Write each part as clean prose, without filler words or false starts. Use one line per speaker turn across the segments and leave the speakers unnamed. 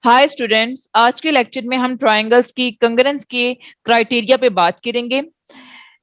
Hi students, आज के lecture में हम ट्रायंगल्स की कंग्रेंस के क्राइटेरिया पे बात करेंगे।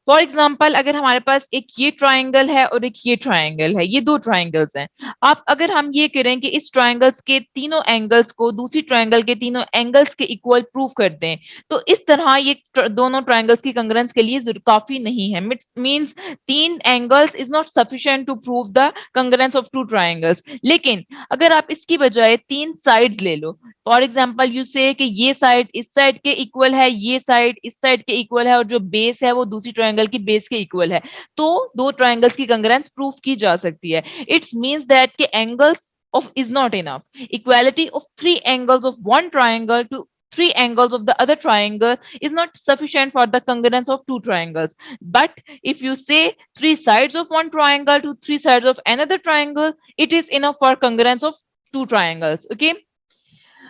फॉर एग्जाम्पल, अगर हमारे पास एक ये ट्रायंगल है और एक ये ट्रायंगल है, ये दो ट्रायंगल्स हैं। आप अगर हम ये करें कि इस ट्रायंगल्स के तीनों एंगल्स को दूसरी ट्रायंगल के तीनों एंगल्स के इक्वल प्रूव कर दें, तो इस तरह ये दोनों ट्रायंगल्स की कंग्रेंस के लिए काफी नहीं है। मींस तीन angles is not sufficient to prove the congruence of two triangles. लेकिन अगर आप इसकी बजाय तीन साइड्स ले लो, फॉर एग्जाम्पल यू से कि ये साइड इस साइड के इक्वल है, ये साइड इस साइड के इक्वल है, और जो बेस है वो दूसरी ट्रायंगल की बेस के इक्वल है, तो दो ट्रायंगल्स की कंग्रेंस प्रूफ की जा सकती है। इट्स मींस दैट के angles of is not enough. Equality of three angles of one triangle to three angles of the other triangle is not sufficient for the congruence of two triangles. But if you say three sides of one triangle to three sides of another triangle, it is enough for congruence of two triangles. Okay.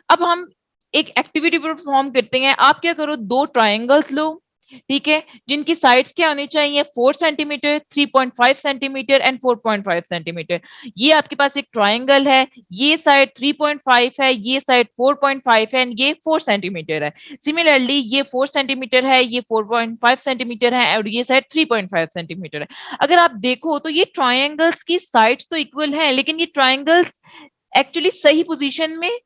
अब हम एक activity perform करते हैं। आप क्या करो, दो triangles लो, ठीक है, जिनकी साइड्स क्या होनी चाहिए, 4 सेंटीमीटर, 3.5 सेंटीमीटर एंड 4.5 सेंटीमीटर। ये आपके पास एक ट्राइंगल है, ये साइड 3.5 है, ये साइड 4.5 है, एंड ये 4 सेंटीमीटर है। सिमिलरली ये 4 सेंटीमीटर है, ये 4.5 सेंटीमीटर है, और ये साइड 3.5 सेंटीमीटर है। अगर आप देखो तो ये ट्राइंगल्स की साइड्स तो इक्वल है, लेकिन ये ट्राइंगल्स एक्चुअली सही पोजीशन में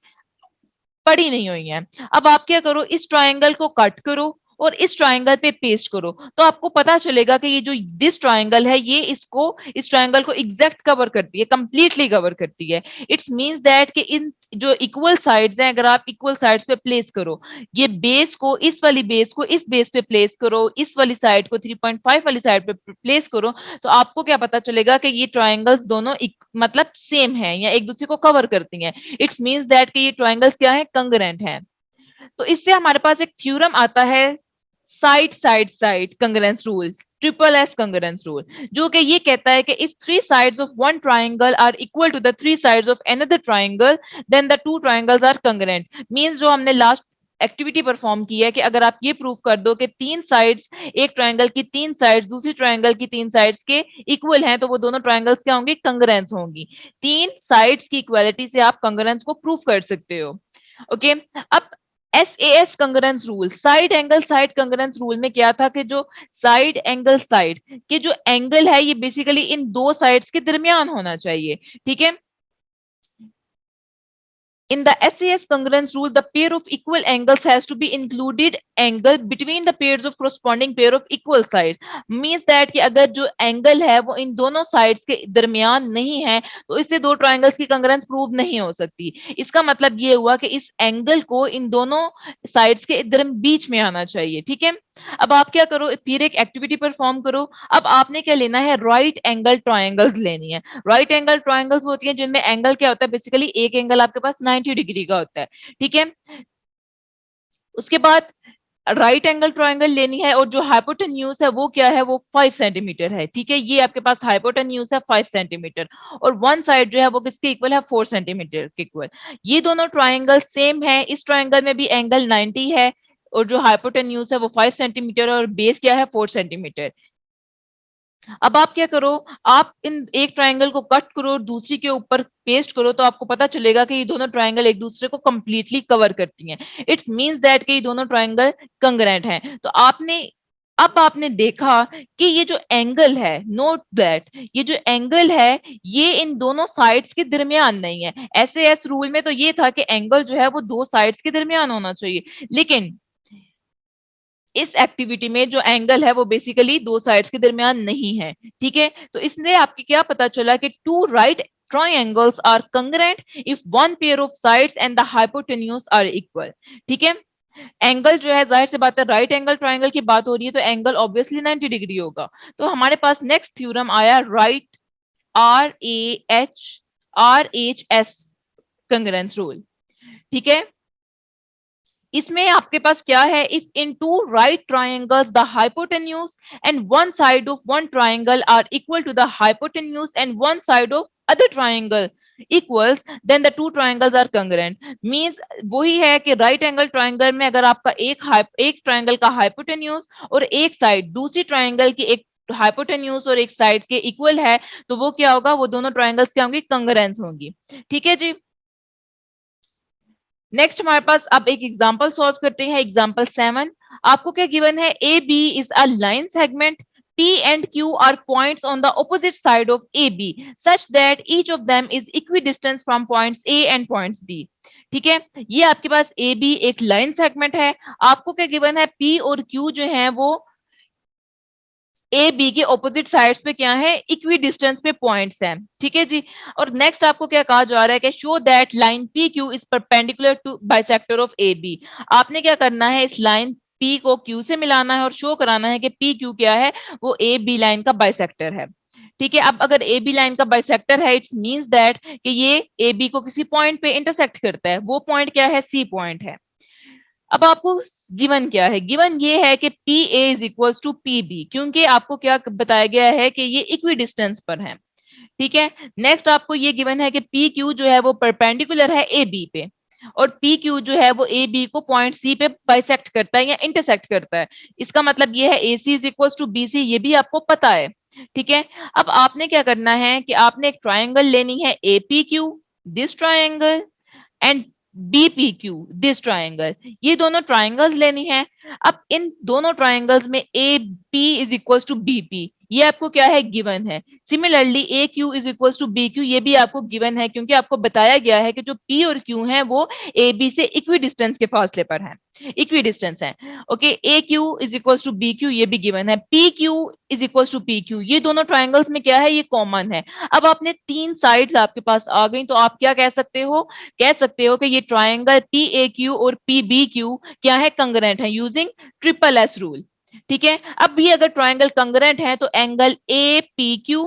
पड़ी नहीं हुई है। अब आप क्या करो, इस ट्रायंगल को कट करो और इस ट्रायंगल पे पेस्ट करो, तो आपको पता चलेगा कि ये जो दिस ट्रायंगल है, ये इसको इस ट्रायंगल को एग्जैक्ट कवर करती है, कंप्लीटली कवर करती है। इट्स मींस दैट कि इन जो इक्वल साइड्स हैं, अगर आप इक्वल साइड्स पे प्लेस करो, ये बेस को इस वाली बेस को इस बेस पे प्लेस करो, इस वाली साइड को 3.5 वाली साइड पे प्लेस करो, तो आपको क्या पता चलेगा कि ये ट्रायंगल्स दोनों मतलब सेम है या एक दूसरे को कवर करती हैं। इट्स मींस दैट कि ये ट्रायंगल्स क्या है, कंग्रेंट है। तो इससे हमारे पास एक थ्योरम आता है, side side side congruence rule, triple S congruence rule, जो कि ये कहता है कि if three sides of one triangle are equal to the three sides of another triangle, then the two triangles are congruent. Means जो हमने last activity perform की है कि अगर आप ये प्रूव कर दो कि तीन साइड्स, एक ट्रायंगल की तीन साइड्स दूसरी ट्रायंगल की तीन साइड्स के इक्वल हैं, तो वो दोनों ट्रायंगल्स क्या होंगी, कंग्रेंस होंगी। तीन साइड्स की इक्वालिटी से आप कंग्रेंस को प्रूव कर सकते हो। ओके। अब SAS congruence rule, side angle side congruence rule में क्या था कि जो साइड एंगल साइड के जो एंगल है, ये बेसिकली इन दो साइड्स के दरमियान होना चाहिए। ठीक है। In the SAS congruence rule, the pair of equal angles has to be included angle between the pairs of corresponding pair of equal sides. Means that कि अगर जो एंगल है वो इन दोनों साइड्स के दरमियान नहीं है, तो इससे दो ट्रायंगल्स की कंग्रेंस प्रूव नहीं हो सकती। इसका मतलब ये हुआ कि इस एंगल को इन दोनों साइड्स के बीच में आना चाहिए। ठीक है। अब आप क्या करो, फिर एक एक्टिविटी परफॉर्म करो। अब आपने क्या लेना है, राइट एंगल ट्रायंगल्स लेनी है। राइट एंगल ट्रायंगल्स होती हैं जिनमें एंगल क्या होता है, बेसिकली एक एंगल आपके पास 90 डिग्री का होता है। ठीक है। उसके बाद राइट एंगल ट्रायंगल लेनी है, और जो हाइपोटेन्यूज है वो क्या है, वो 5 सेंटीमीटर है। ठीक है, ये आपके पास हाइपोटेन्यूज है 5 सेंटीमीटर, और वन साइड जो है वो किसके इक्वल है, 4 सेंटीमीटर के इक्वल। ये दोनों ट्रायंगल सेम है, इस ट्रायंगल में भी एंगल 90 है, और जो हाइपोटेन्यूज है वो 5 सेंटीमीटर, और बेस क्या है, 4 सेंटीमीटर। अब आप क्या करो, आप इन एक ट्रायंगल को कट करो और दूसरी के ऊपर पेस्ट करो, तो आपको पता चलेगा कि ये दोनों ट्रायंगल एक दूसरे को कंप्लीटली कवर करती हैं। इट्स मींस दैट कि ये दोनों ट्रायंगल कंग्रेंट हैं। तो आपने देखा कि ये जो एंगल है, नोट दैट ये जो एंगल है, ये इन दोनों साइड्स के दरमियान नहीं है। एसएएस रूल में तो ये था कि एंगल जो है वो दो साइड्स के दरमियान होना चाहिए, लेकिन इस एक्टिविटी में जो एंगल है वो बेसिकली दो साइड्स के दरमियान नहीं है। ठीक है। तो इसलिए आपको क्या पता चला कि two right triangles are congruent if one pair of sides and the hypotenuse are equal. ठीक है। एंगल जो है, जाहिर सी बात है, राइट एंगल ट्राइंगल की बात हो रही है, तो एंगल ऑब्वियसली 90 डिग्री होगा। तो हमारे पास नेक्स्ट थ्योरम आया, राइट RAH कंग्रेंस रूल। ठीक है। इसमें आपके पास क्या है, if in two right triangles the hypotenuse and one side of one triangle are equal to the hypotenuse and one side of other triangle equals, then the two triangles are congruent. Means वही है कि right angle triangle में अगर आपका एक triangle का hypotenuse और एक साइड दूसरी ट्राइंगल की एक हाइपोटेन्यूज और एक साइड के इक्वल है, तो वो क्या होगा, वो दोनों ट्राइंगल्स क्या होंगी, कंग्रेंस होंगी। ठीक है जी। नेक्स्ट हमारे पास अब एक एग्जांपल सॉल्व करते हैं, एग्जांपल 7। आपको क्या गिवन है, A B is a line segment, P and Q are points on the opposite side of AB such that each of them is equidistant from points A and points B। ठीक है, ये आपके पास A B एक line segment है, आपको क्या given है, P और Q जो है वो ए बी के ऑपोजिट साइड्स पे क्या है, इक्वी डिस्टेंस पे पॉइंट्स हैं। ठीक है जी, और नेक्स्ट आपको क्या कहा जा रहा है कि show that line P Q is perpendicular to bisector of A B. आपने क्या करना है, इस लाइन पी को क्यू से मिलाना है और शो कराना है कि पी क्यू क्या है, वो ए बी लाइन का बाइसेक्टर है। ठीक है, अब अगर ए बी लाइन का बाइसेक्टर है, इट्स मींस दैट कि ये ए बी को किसी पॉइंट पे इंटरसेक्ट करता है, वो पॉइंट क्या है, सी पॉइंट है। अब आपको गिवन क्या है, गिवन ये है कि P A is equal to P B, क्योंकि आपको क्या बताया गया है कि ये इक्वी डिस्टेंस पर है। ठीक है, नेक्स्ट आपको ये गिवन है कि पी क्यू जो है वो परपेंडिकुलर है ए बी पे, और पी क्यू जो है वो ए बी को पॉइंट सी पे बाइसेक्ट करता है या इंटरसेक्ट करता है। इसका मतलब ये है A C is equal to B C, ये भी आपको पता है। ठीक है, अब आपने क्या करना है कि आपने एक ट्राइंगल लेनी है A P Q, this triangle, and BPQ this triangle, ये दोनों ट्राइंगल्स लेनी है। अब इन दोनों ट्राइंगल्स में A P is equal to B P, ये आपको क्या है, गिवन है। Similarly A Q is equal to B Q, ये भी आपको गिवन है, क्योंकि आपको बताया गया है कि जो पी और क्यू है वो ए बी से इक्वी डिस्टेंस के फासले पर है, इक्वी डिस्टेंस है। Okay, A Q is equal to B Q, ये भी गिवन है। P Q is equal to P Q, ये दोनों ट्राइंगल्स में क्या है, ये कॉमन है। अब आपने तीन साइड्स आपके पास आ गई, तो आप क्या कह सकते हो, कह सकते हो कि ये ट्राइंगल पी ए क्यू और पी बी क्यू क्या है, कंग्रेंट है, यूजिंग ट्रिपल एस रूल। ठीक है, अब भी अगर ट्राइंगल कंग्रेंट है तो angle A P Q,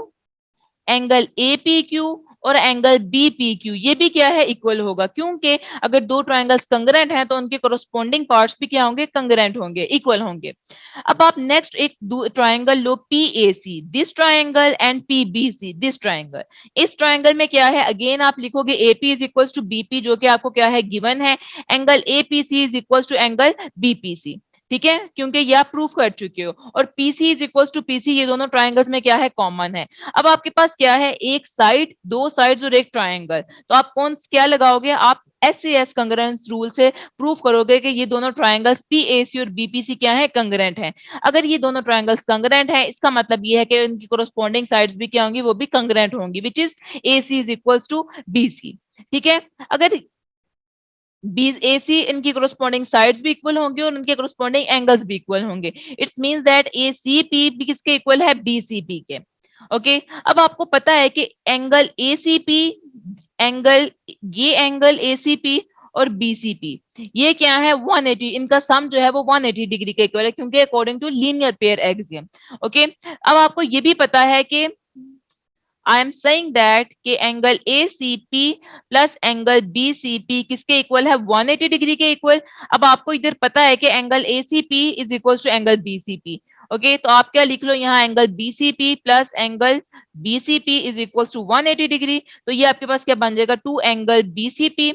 angle A P Q और एंगल बी पी क्यू, ये भी क्या है, इक्वल होगा, क्योंकि अगर दो ट्राइंगल्स कंग्रेंट हैं तो उनके कोरोस्पोंडिंग पार्ट्स भी क्या होंगे, कंग्रेंट होंगे, इक्वल होंगे। अब आप नेक्स्ट एक ट्राइंगल लो P A C this triangle and P B C this triangle. इस ट्राइंगल में क्या है, अगेन आप लिखोगे A P is equal to B P, जो कि आपको क्या है, गिवन है। Angle A P C is equal to angle B P C, ठीक है, क्योंकि ये आप प्रूफ कर चुके हो। और PC is equal to PC, ये दोनों ट्राइंगल्स में क्या है, कॉमन है। अब आपके पास क्या है, एक साइड, दो साइड्स और एक ट्राइंगल, तो आप कौन क्या लगाओगे, आप एस एस कंग्रेंस रूल से प्रूफ करोगे कि ये दोनों ट्राइंगल्स पीएसी और बीपीसी क्या है, कंग्रेंट हैं। अगर ये दोनों ट्राइंगल्स कंग्रेंट हैं, इसका मतलब ये है कि उनकी कोरोस्पोंडिंग साइड्स भी क्या होंगी, वो भी कंग्रेंट होंगी, which is AC is equal to BC. ठीक है, अगर बी ए सी, इनकी कोरोस्पोंडिंग साइड्स भी इक्वल होंगे और उनके कोरोस्पोंडिंग एंगल्स भी इक्वल होंगे, it's means that A C P भी किसके इक्वल है, बी सी पी के। ओके, अब आपको पता है कि angle A C P, angle, ये एंगल ए सी पी और बीसीपी, ये क्या है, 180, इनका सम जो है वो 180 डिग्री के इक्वल है, क्योंकि according to linear pair axiom. Okay, अब आपको ये भी पता है कि आई एम सेइंग दैट कि angle A C P plus angle B C P किसके इक्वल है, 180 डिग्री के इक्वल। अब आपको इधर पता है कि angle A C P is equal to angle B C P. Okay, तो आप क्या लिख लो यहाँ, angle B C P plus angle B C P is equal to 180 degree. तो ये आपके पास क्या बन जाएगा, two angle B C P.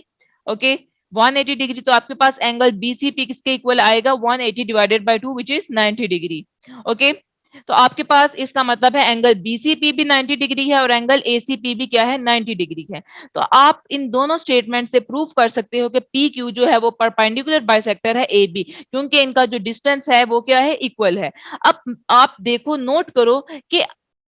Okay, 180 degree, तो आपके पास एंगल बी सी पी किसके इक्वल आएगा, 180 divided by 2 which is 90 degree. Okay, तो आपके पास इसका मतलब है एंगल बीसीपी भी 90 डिग्री है और एंगल एसीपी भी क्या है, 90 डिग्री है। तो आप इन दोनों स्टेटमेंट से प्रूव कर सकते हो कि पी क्यू जो है वो परपेंडिकुलर बाइसेक्टर है ए बी, क्योंकि इनका जो डिस्टेंस है वो क्या है, इक्वल है। अब आप देखो, नोट करो कि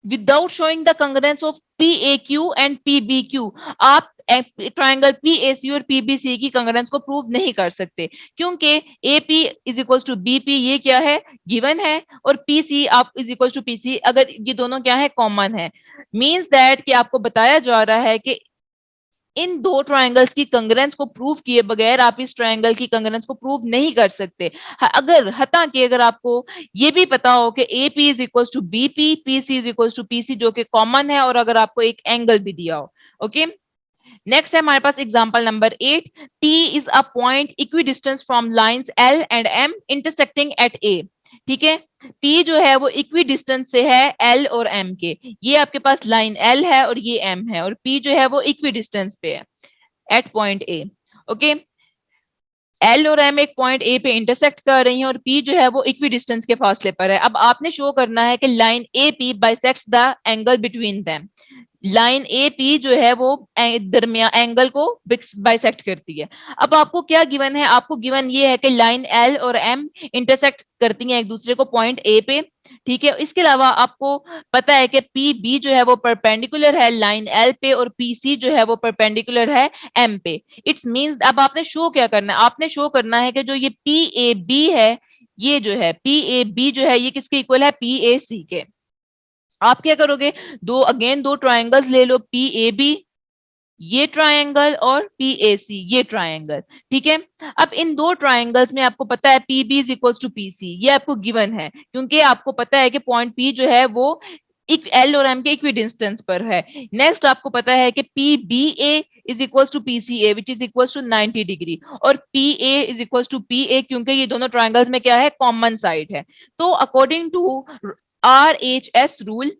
without showing the congruence of P A Q and P B Q, आप ट्राइंगल पी ए सी और पी बी सी की कंग्रेंस को प्रूव नहीं कर सकते, क्योंकि A P is equal to B P, ये क्या है, गिवन है, और पी सी आप is equal to P C, अगर ये दोनों क्या है, कॉमन है, मींस दैट कि आपको बताया जा रहा है कि इन दो ट्राइंगल्स की कंग्रेंस को प्रूव किए बगैर आप इस ट्राइंगल की कंग्रेंस को प्रूव नहीं कर सकते। अगर हता कि अगर आपको ये भी पता हो कि A P is equal to B P, P C is equal to P C, जो कि कॉमन है, और अगर आपको एक एंगल भी दिया हो। ओके, नेक्स्ट है हमारे पास example number 8। P is a point equidistance from lines L and M intersecting at A। ठीक है, P जो है वो इक्वी डिस्टेंस से है L और M के, ये आपके पास लाइन L है और ये M है, और P जो है वो इक्वी डिस्टेंस पे है at point A। Okay, L और एम एक पॉइंट ए पे इंटरसेक्ट कर रही हैं और पी जो है वो इक्वी डिस्टेंस के फासले पर है। अब आपने शो करना है कि line A P bisects the angle between them. Line A P जो है वो दरमिया एंगल को बाइसेक्ट करती है। अब आपको क्या गिवन है, आपको गिवन ये है कि लाइन एल और एम इंटरसेक्ट करती हैं एक दूसरे को पॉइंट ए पे, ठीक है। इसके अलावा आपको पता है कि पी बी जो है वो परपेंडिकुलर है लाइन एल पे और पी सी जो है वो परपेंडिकुलर है एम पे। इट्स मींस अब आपने शो क्या करना है, आपने शो करना है कि जो ये पी ए बी है, ये जो है पी ए बी जो है ये किसके इक्वल है, पी ए सी के। आप क्या करोगे, दो ट्राइंगल्स ले लो, पी ए बी ये ट्राइंगल और पी ए सी ये ट्राइंगल, ठीक है। अब इन दो ट्राइंगल्स में आपको पता है P B is equal to P C, ये आपको गिवन है क्योंकि आपको पता है कि पॉइंट पी जो है वो एल और एम के इक्वी डिस्टेंस पर है। नेक्स्ट आपको पता है कि P B A is equal to P C A which is equal to 90 degree, और P A is equal to P A क्योंकि ये दोनों ट्राइंगल्स में क्या है, कॉमन साइड है। तो according to R H S rule,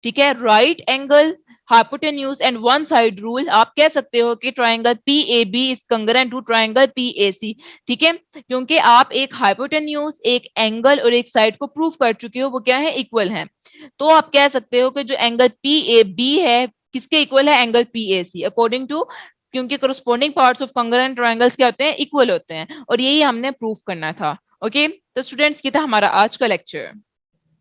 ठीक है, right angle hypotenuse and one side rule, आप कह सकते हो कि triangle P A B is congruent to triangle P A C, ठीक है। क्योंकि आप एक हाइपोटेन्यूज, एक एंगल और एक साइड को प्रूव कर चुके हो, वो क्या है, इक्वल है। तो आप कह सकते हो कि जो एंगल पी ए बी है किसके इक्वल है, angle P A C according to, क्योंकि corresponding parts of congruent triangles क्या होते हैं, इक्वल होते हैं, और यही हमने प्रूव करना था। ओके तो स्टूडेंट्स, ये था हमारा आज का लेक्चर।